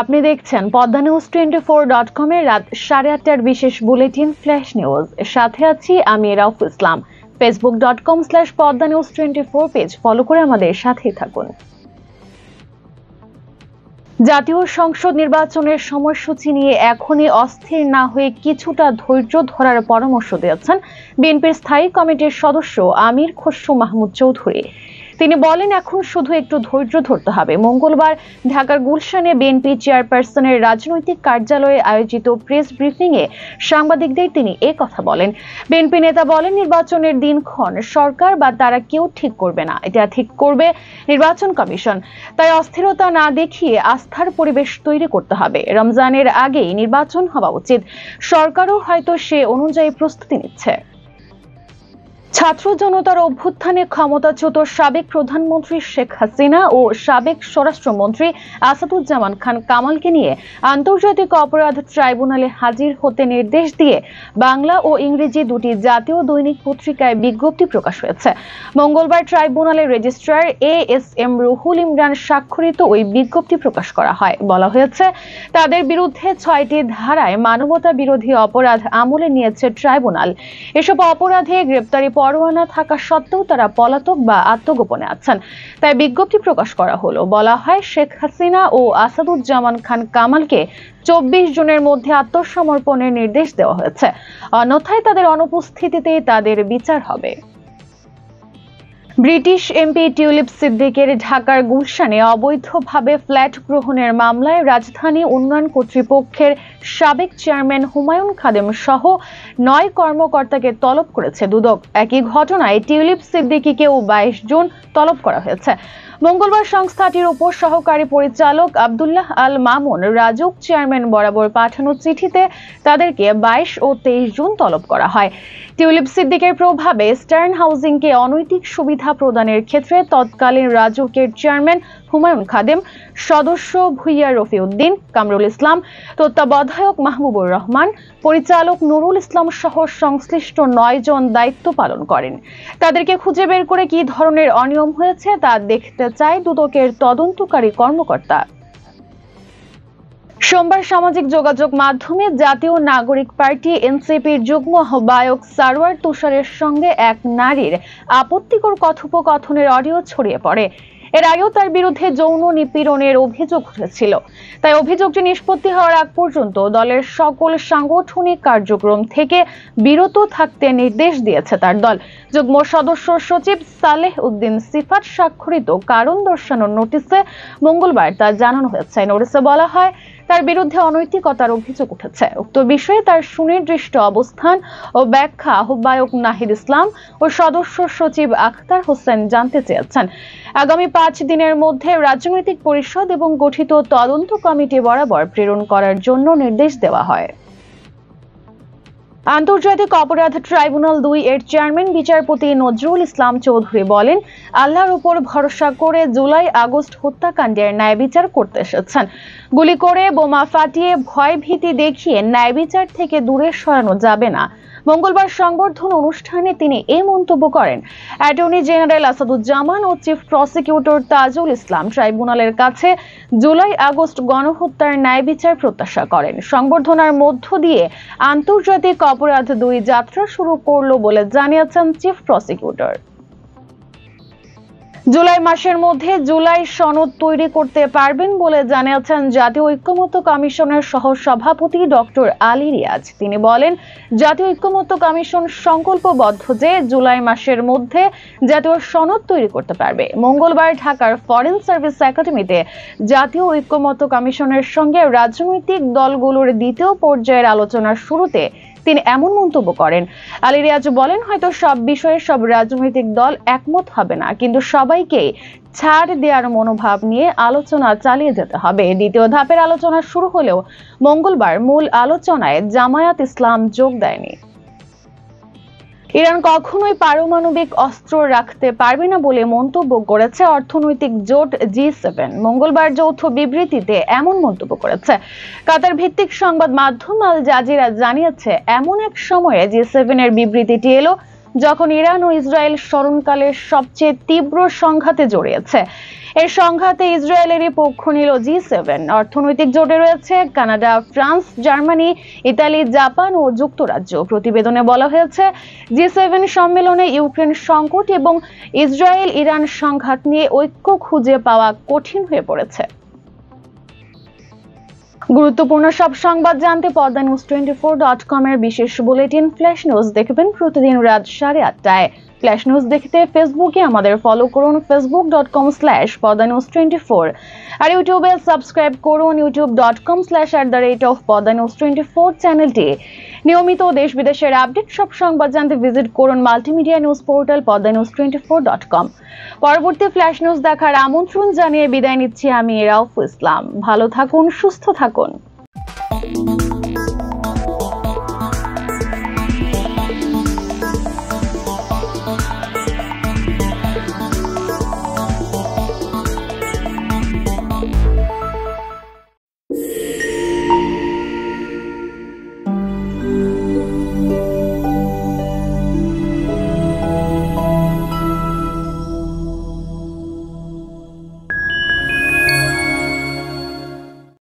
আপনি দেখছেন Padma news 24.com এর রাত 8:30টার বিশেষ বুলেটিন ফ্ল্যাশ নিউজ। সাথে আছি আমি রাউফ ইসলাম। facebook.com/poddanews24 পেজ ফলো করে আমাদের সাথেই থাকুন। জাতীয় সংসদ নির্বাচনের সময়সূচি নিয়ে এখনই অস্থির না হয়ে কিছুটা ধৈর্য ধরার পরামর্শ দিয়েছেন বিএনপির স্থায়ী কমিটির সদস্য আমির খসরু মাহমুদ চৌধুরী। তিনি বলেন, এখন শুধু একটু ধৈর্য ধরতে হবে। মঙ্গলবার ঢাকার গুলশানে বিএনপি চেয়ারপারসনের রাজনৈতিক কার্যালয়ে আয়োজিত প্রেস ব্রিফিং এ সাংবাদিকদের তিনি কথা বলেন। বিএনপি নেতা বলেন, নির্বাচনের দিনক্ষণ সরকার বা তারা কেউ ঠিক করবে না, এটা ঠিক করবে নির্বাচন কমিশন। তাই অস্থিরতা না দেখিয়ে আস্থার পরিবেশ তৈরি করতে হবে। রমজানের আগেই নির্বাচন হওয়া উচিত। সরকারও হয়তো সে অনুযায়ী প্রস্তুতি নিচ্ছে। ছাত্র জনতার অভ্যুত্থানে ক্ষমতাচ্যুত সাবেক প্রধানমন্ত্রী শেখ হাসিনা ও সাবেক স্বরাষ্ট্রমন্ত্রী আসাদুজ্জামান খান কামালকে নিয়ে আন্তর্জাতিক অপরাধ ট্রাইব্যুনালে হাজির হতে নির্দেশ দিয়ে বাংলা ও ইংরেজি দুটি জাতীয় দৈনিক পত্রিকায় বিজ্ঞপ্তি প্রকাশ হয়েছে। মঙ্গলবার ট্রাইব্যুনালের রেজিস্ট্রার ASM রুহুল ইমরান স্বাক্ষরিত ওই বিজ্ঞপ্তি প্রকাশ করা হয়। বলা হয়েছে, তাদের বিরুদ্ধে 6টি ধারায় মানবতা বিরোধী অপরাধ আমলে নিয়েছে ট্রাইব্যুনাল। এসব অপরাধে গ্রেপ্তারি পরোয়ানা থাকা সত্ত্বেও তারা পলাতক বা আত্মগোপনে আছেন। তাই বিজ্ঞপ্তি প্রকাশ করা হলো। বলা হয়, শেখ হাসিনা ও আসাদুজ্জামান খান কামালকে 24 জনের মধ্যে আত্মসমর্পণের নির্দেশ দেওয়া হয়েছে। অন্যথায় তাদের অনুপস্থিতিতে তাদের বিচার হবে। ব্রিটিশ এমপি টিউলিপ সিদ্দিকের ঢাকার গুলশানে অবৈধভাবে ফ্ল্যাট গ্রহণের মামলায় রাজধানী উন্নয়ন কর্তৃপক্ষের সাবেক চেয়ারম্যান হুমায়ুন খাদেম সহ 9 কর্মকর্তাকে তলব করেছে দুদক। একই ঘটনায় টিউলিপ সিদ্দিকীকেও 22 জুন তলব করা হয়েছে। মঙ্গলবার সংস্থাটির উপ সহকারী পরিচালক আব্দুল্লাহ আল মামুন রাজুক চেয়ারম্যান বরাবর পাঠানো চিঠিতে তাদেরকে 22 ও 23 জুন তলব করা হয়। টিউলিপ সিদ্দিকের প্রভাবে স্টার্ন হাউজিংকে অনৈতিক সুবিধা প্রদানের ক্ষেত্রে তৎকালীন রাজুকের চেয়ারম্যান হুমায়ুন খাদেম, সদস্য ভুইয়া রফিউদ্দিন, কামরুল ইসলাম, তত্ত্বাবধায়ক মাহবুবুর রহমান, পরিচালক নুরুল ইসলাম সহ সংশ্লিষ্ট 9 জন দায়িত্ব পালন করেন। তাদেরকে খুঁজে বের করে কি ধরনের অনিয়ম হয়েছে তা দেখতে চায় দুদকের তদন্তকারী কর্মকর্তা। সোমবার সামাজিক যোগাযোগ মাধ্যমে জাতীয় নাগরিক পার্টি এনসিপির যুগ্ম আহ্বায়ক সারওয়ার তুষারের সঙ্গে এক নারীর আপত্তিকর কথোপকথনের অডিও ছড়িয়ে পড়ে। এর আগেও তার বিরুদ্ধে যৌন নিপীড়নের অভিযোগ উঠেছিল। তাই অভিযোগটি নিষ্পত্তি হওয়ার আগ পর্যন্ত দলের সকল সাংগঠনিক কার্যক্রম থেকে বিরত থাকতে নির্দেশ দিয়েছে তার দল। যুগ্ম সদস্য সচিব সালেহ উদ্দিন সিফাত স্বাক্ষরিত কারণ দর্শানোর নোটিশে মঙ্গলবার তা জানানো হয়েছে। নোটিশে বলা হয়, তার বিরুদ্ধে অনৈতিকতার অভিযোগ উঠেছে। উক্ত বিষয়ে তার সুনির্দিষ্ট অবস্থান ও ব্যাখ্যা আহ্বায়ক নাহিদ ইসলাম ও সদস্য সচিব আখতার হোসেন জানতে চেয়েছেন। আগামী 5 দিনের মধ্যে রাজনৈতিক পরিষদ এবং গঠিত তদন্ত কমিটি বরাবর প্রেরণ করার জন্য নির্দেশ দেওয়া হয়। আন্তর্জাতিক অপরাধ ট্রাইব্যুনাল 2 এর চেয়ারম্যান বিচারপতি নজরুল ইসলাম চৌধুরী বলেন, আল্লাহর উপর ভরসা করে জুলাই আগস্ট হত্যাকাণ্ডের ন্যায় বিচার করতে এসেছেন। গুলি করে, বোমা ফাটিয়ে, ভয় ভীতি দেখিয়ে ন্যায় বিচার থেকে দূরে সরানো যাবে না। মঙ্গলবার সংবর্ধন অনুষ্ঠানে তিনি এই মন্তব্য করেন। অ্যাটর্নি জেনারেল আসাদুজ্জামান ও চিফ প্রসিকিউটর তাজুল ইসলাম ট্রাইব্যুনালের কাছে জুলাই আগস্ট গণহত্যার ন্যায় বিচার প্রত্যাশা করেন। সংবর্ধনার মধ্য দিয়ে আন্তর্জাতিক অপরাধ 2 যাত্রা শুরু করলো বলে জানিয়েছেন চিফ প্রসিকিউটর। জুলাই মাসের মধ্যে জুলাই সনদ তৈরি করতে পারবেন বলে জানিয়েছেন জাতীয় ঐক্যমত্য কমিশনের সহ-সভাপতি ডক্টর আলী রিয়াজ। তিনি বলেন, জাতীয় ঐক্যমত্য কমিশন সংকল্পবদ্ধ যে জুলাই মাসের মধ্যে জাতীয় সনদ তৈরি করতে পারবে। মঙ্গলবার ঢাকার ফরেন সার্ভিস একাডেমিতে জাতীয় ঐক্যমত্য কমিশনের সঙ্গে রাজনৈতিক দলগুলোর দ্বিতীয় পর্যায়ের আলোচনার শুরুতে তিনি এমন মন্তব্য করেন। আলী রিয়াজ বলেন, হয়তো সব বিষয়ে সব রাজনৈতিক দল একমত হবে না, কিন্তু সবাইকে ছাড় দেওয়ার মনোভাব নিয়ে আলোচনা চালিয়ে যেতে হবে। দ্বিতীয় ধাপের আলোচনা শুরু হলেও মঙ্গলবার মূল আলোচনায় জামায়াত ইসলাম যোগ দেয়নি। ইরান কখনোই পারমাণবিক অস্ত্র রাখতে পারবে না বলে মন্তব্য করেছে অর্থনৈতিক জোট G7। মঙ্গলবার যৌথ বিবৃতিতে এমন মন্তব্য করেছে। কাতার ভিত্তিক সংবাদ মাধ্যম আল জাজিরা জানিয়েছে, এমন এক সময়ে G7 এর বিবৃতিটি এলো যখন ইরান ও ইসরায়েল স্মরণকালের সবচেয়ে তীব্র সংঘাতে জড়িয়েছে। এর সংঘাতে ইসরায়েলেরই পক্ষ নিল G7। অর্থনৈতিক জোটে রয়েছে Canada, France, Germany, Italy, Japan ও যুক্তরাজ্য। প্রতিবেদনে বলা হয়েছে, G7 সম্মেলনে ইউক্রেন সংকট এবং ইসরায়েল-ইরান সংঘাত নিয়ে ঐক্য খুঁজে পাওয়া কঠিন হয়ে পড়েছে। গুরুত্বপূর্ণ সব সংবাদ জানতে পদ্মানিউজ24.com এর বিশেষ বুলেটিন ফ্ল্যাশ নিউজ দেখবেন প্রতিদিন রাত 8:30টায়। ফ্ল্যাশ নিউজ দেখতে ফেসবুকে আমাদের ফলো করুন facebook.com/পদ্মানিউজ24 আর ইউটিউবে সাবস্ক্রাইব করুন youtube.com/@পদ্মানিউজ24 চ্যানেলটি। নিয়মিত দেশ বিদেশের আপডেট সব সংবাদ জানতে ভিজিট করুন মাল্টিমিডিয়া নিউজ পোর্টাল পদ্মানিউজ24.com। পরবর্তী ফ্ল্যাশ নিউজ দেখার আমন্ত্রণ জানিয়ে বিদায় নিচ্ছি আমি রাউফ ইসলাম। ভালো থাকুন, সুস্থ থাকুন।